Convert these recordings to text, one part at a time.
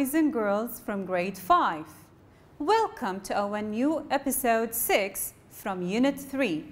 boys and girls from grade 5. Welcome to our new episode 6 from unit 3.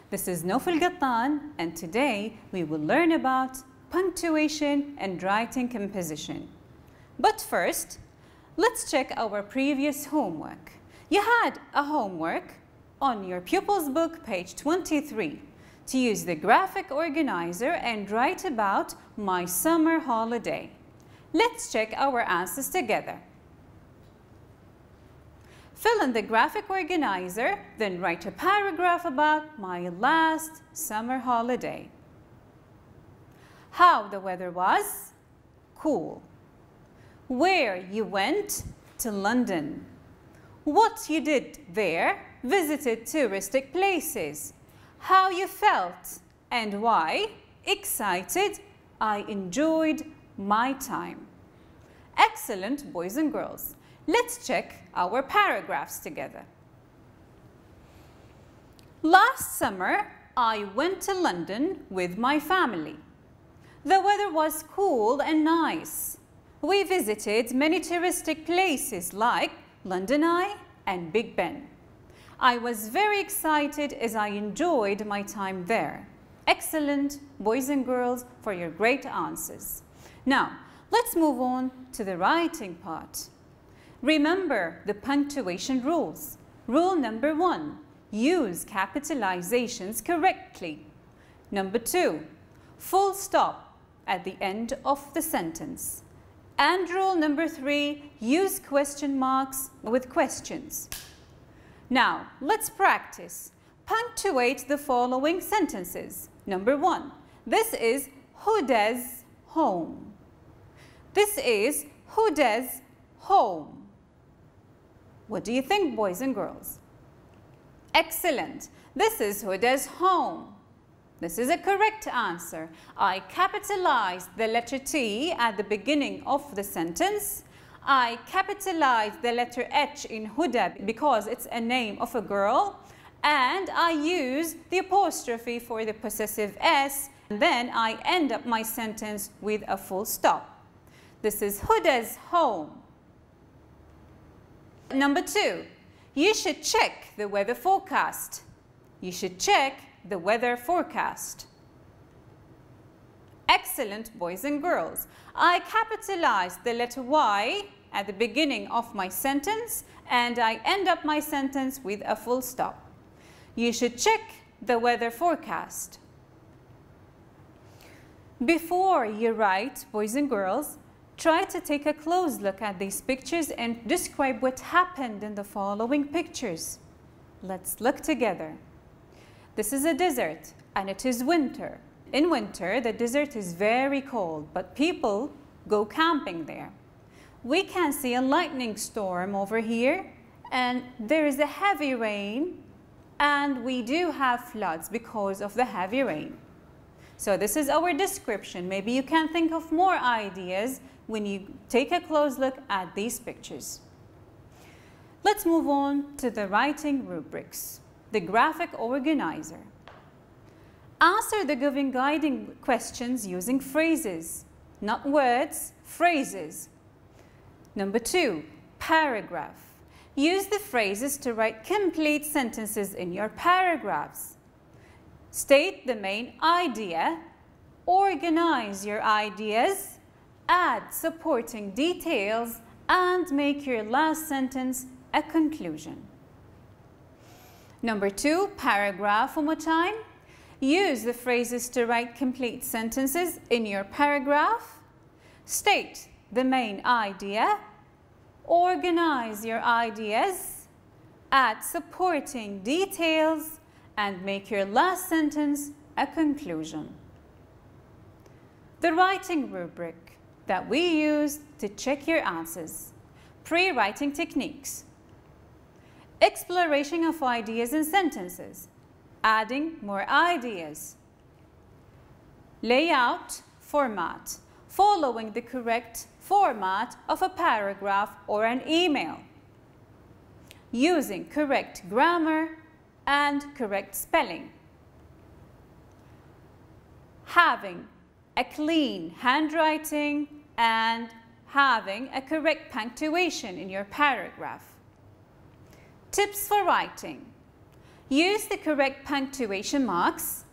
This is Nofal Gattan, and today we will learn about punctuation and writing composition. But first, let's check our previous homework. You had a homework on your pupil's book, page 23, to use the graphic organizer and write about my summer holiday. Let's check our answers together. Fill in the graphic organizer, then write a paragraph about my last summer holiday. How the weather was? Cool. Where you went? To London. What you did there? Visited touristic places. How you felt and why? Excited. I enjoyed my time. Excellent, boys and girls. Let's check our paragraphs together. Last summer, I went to London with my family. The weather was cool and nice. We visited many touristic places like London Eye and Big Ben. I was very excited as I enjoyed my time there. Excellent, boys and girls, for your great answers. Now, let's move on to the writing part. Remember the punctuation rules. Rule number 1, use capitalizations correctly. Number 2, full stop at the end of the sentence. And rule number 3, use question marks with questions. Now, let's practice. Punctuate the following sentences. Number 1, this is Huda's home. This is Huda's home. What do you think, boys and girls? Excellent. This is Huda's home. This is a correct answer. I capitalized the letter T at the beginning of the sentence. I capitalized the letter H in Huda because it's a name of a girl. And I use the apostrophe for the possessive S. And then I end up my sentence with a full stop. This is Huda's home. Number 2, you should check the weather forecast. You should check the weather forecast. Excellent, boys and girls. I capitalized the letter Y at the beginning of my sentence and I end up my sentence with a full stop. You should check the weather forecast. Before you write, boys and girls, try to take a close look at these pictures and describe what happened in the following pictures. Let's look together. This is a desert and it is winter. In winter, the desert is very cold, but people go camping there. We can see a lightning storm over here, and there is a heavy rain, and we do have floods because of the heavy rain. So this is our description. Maybe you can think of more ideas when you take a close look at these pictures. Let's move on to the writing rubrics, the graphic organizer. Answer the given guiding questions using phrases, not words, phrases. Number 2, paragraph. Use the phrases to write complete sentences in your paragraphs. State the main idea, organize your ideas, add supporting details, and make your last sentence a conclusion. Number 2, paragraph one more time. Use the phrases to write complete sentences in your paragraph. State the main idea, organize your ideas, add supporting details, and make your last sentence a conclusion. The writing rubric that we use to check your answers. Pre-writing techniques. Exploration of ideas in sentences. Adding more ideas. Layout, format. Following the correct format of a paragraph or an email. Using correct grammar and correct spelling. Having a clean handwriting and having a correct punctuation in your paragraph. Tips for writing. Use the correct punctuation marks.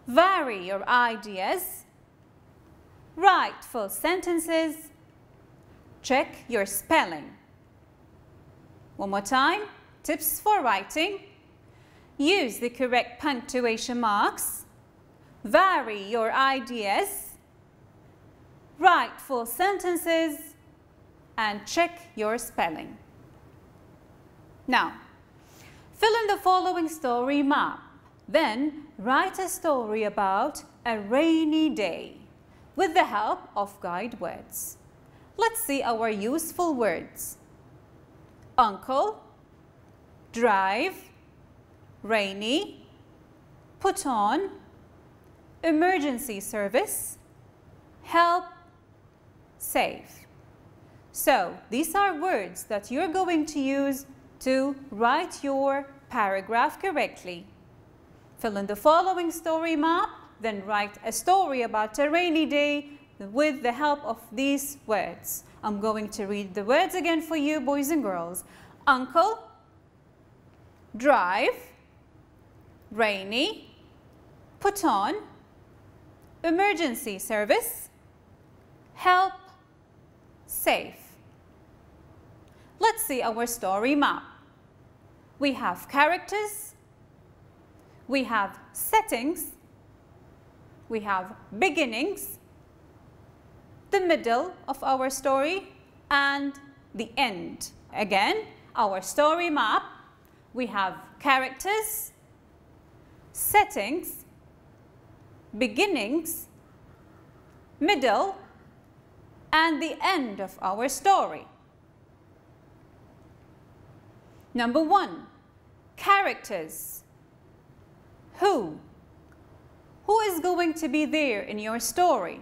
Vary your ideas. Write full sentences. Check your spelling. One more time. Tips for writing. Use the correct punctuation marks. Vary your ideas. Write full sentences and check your spelling. Now, fill in the following story map. Then write a story about a rainy day with the help of guide words. Let's see our useful words. Uncle, drive, rainy, put on, emergency service, help, save. So these are words that you're going to use to write your paragraph correctly. Fill in the following story map, then write a story about a rainy day with the help of these words. I'm going to read the words again for you, boys and girls. Uncle, drive, rainy, put on, emergency service, help, save. Let's see our story map. We have characters, we have settings, we have beginnings, the middle of our story, and the end. Again, our story map, we have characters, settings, beginnings, middle, and the end of our story. Number 1, characters. Who is going to be there in your story?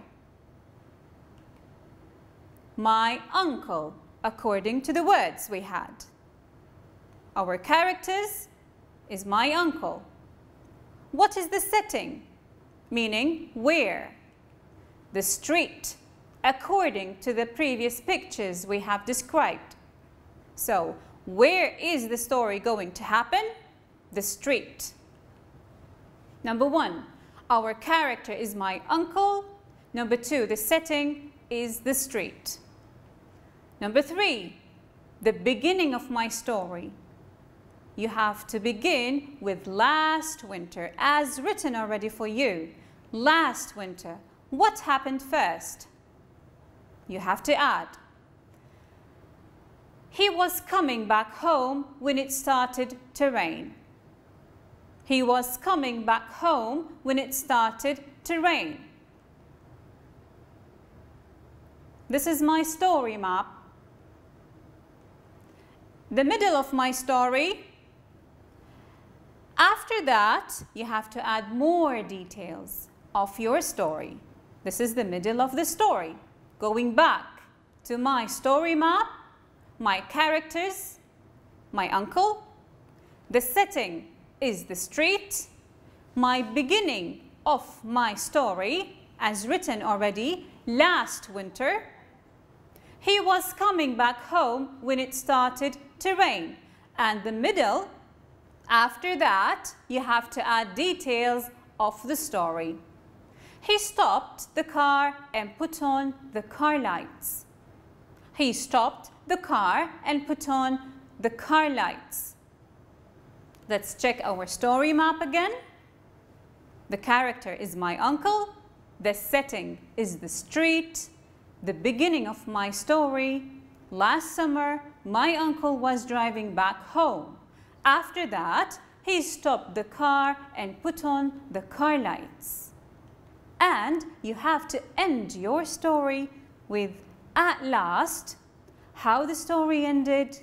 My uncle, according to the words we had. Our characters is my uncle. What is the setting? Meaning where? The street, according to the previous pictures we have described. So, where is the story going to happen? The street. Number 1, our character is my uncle. Number 2, the setting is the street. Number 3, the beginning of my story. You have to begin with last winter, as written already for you. Last winter. What happened first? You have to add. He was coming back home when it started to rain. He was coming back home when it started to rain. This is my story map. The middle of my story. After that, you have to add more details of your story. This is the middle of the story. Going back to my story map, my characters, my uncle, the setting is the street, my beginning of my story, as written already, last winter. He was coming back home when it started to rain. And the middle, after that, you have to add details of the story. He stopped the car and put on the car lights. He stopped the car and put on the car lights. Let's check our story map again. The character is my uncle. The setting is the street. The beginning of my story. Last summer, my uncle was driving back home. After that, he stopped the car and put on the car lights. And you have to end your story with at last, how the story ended.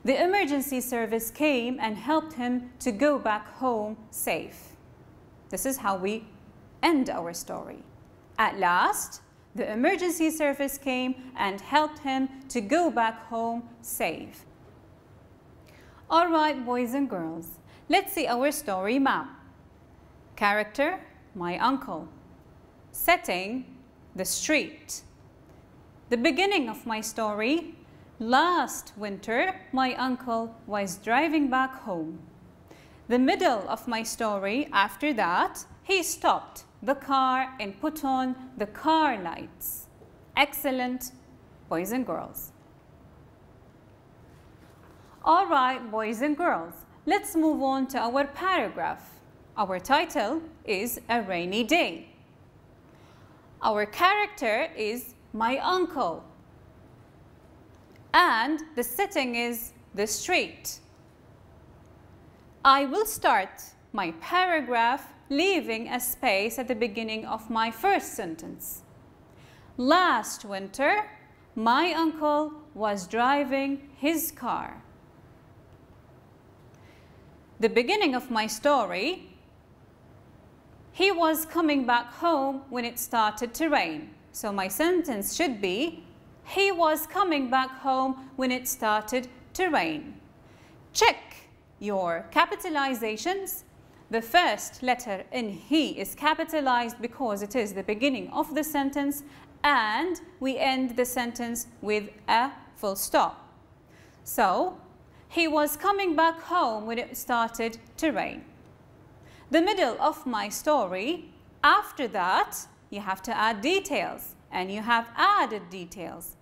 The emergency service came and helped him to go back home safe. This is how we end our story. At last, the emergency service came and helped him to go back home safe. All right, boys and girls, let's see our story map. Character, my uncle. Setting, the street. The beginning of my story: last winter, my uncle was driving back home. The middle of my story: after that, he stopped the car and put on the car lights. Excellent, boys and girls. All right, boys and girls, let's move on to our paragraph. Our title is A Rainy Day. Our character is my uncle. And the setting is the street. I will start my paragraph leaving a space at the beginning of my first sentence. Last winter, my uncle was driving his car. The beginning of my story: he was coming back home when it started to rain. So my sentence should be: he was coming back home when it started to rain. Check your capitalizations. The first letter in he is capitalized because it is the beginning of the sentence, and we end the sentence with a full stop. So, he was coming back home when it started to rain. The middle of my story: after that, you have to add details, and you have added details.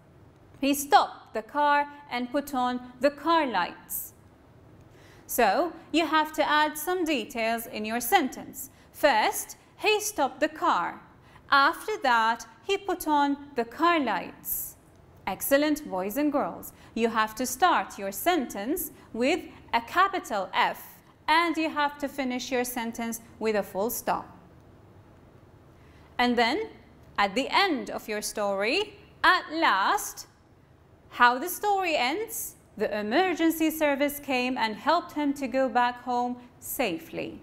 He stopped the car and put on the car lights. So, you have to add some details in your sentence. First, he stopped the car. After that, he put on the car lights. Excellent, boys and girls. You have to start your sentence with a capital F, and you have to finish your sentence with a full stop. And then, at the end of your story, at last, how the story ends: the emergency service came and helped him to go back home safely.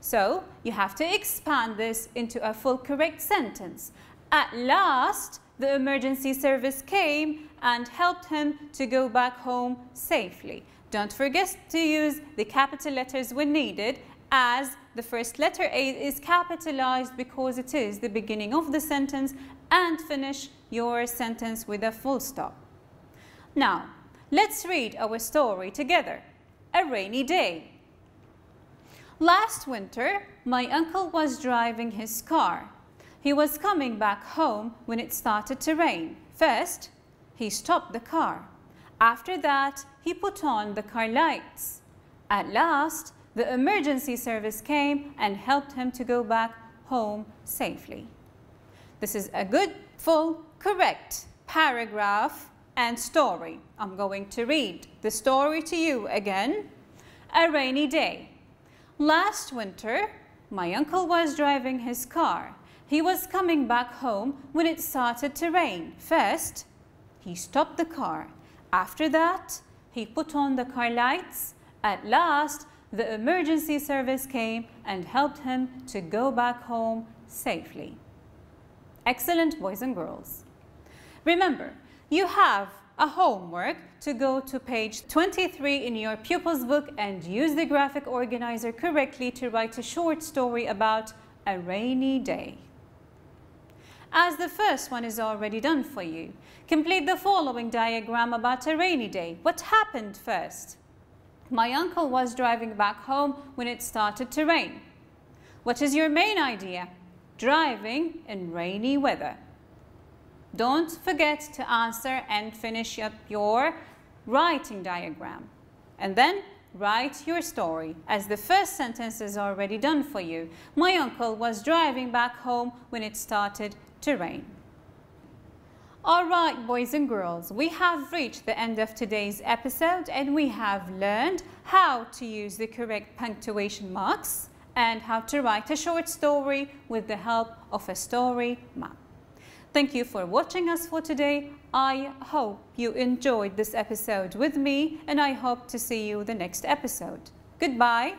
So, you have to expand this into a full correct sentence. At last, the emergency service came and helped him to go back home safely. Don't forget to use the capital letters when needed, as the first letter A is capitalized because it is the beginning of the sentence, and finish your sentence with a full stop. Now, let's read our story together. A rainy day. Last winter, my uncle was driving his car. He was coming back home when it started to rain. First, he stopped the car. After that, he put on the car lights. At last, the emergency service came and helped him to go back home safely. This is a good, full, correct paragraph and story. I'm going to read the story to you again. A rainy day. Last winter, my uncle was driving his car. He was coming back home when it started to rain. First, he stopped the car. After that, he put on the car lights. At last, the emergency service came and helped him to go back home safely. Excellent, boys and girls. Remember, you have a homework to go to page 23 in your pupil's book and use the graphic organizer correctly to write a short story about a rainy day. As the first one is already done for you, complete the following diagram about a rainy day. What happened first? My uncle was driving back home when it started to rain. What is your main idea? Driving in rainy weather. Don't forget to answer and finish up your writing diagram. And then write your story, as the first sentence is already done for you. My uncle was driving back home when it started to rain. All right, boys and girls, we have reached the end of today's episode, and we have learned how to use the correct punctuation marks and how to write a short story with the help of a story map. Thank you for watching us for today. I hope you enjoyed this episode with me, and I hope to see you the next episode. Goodbye.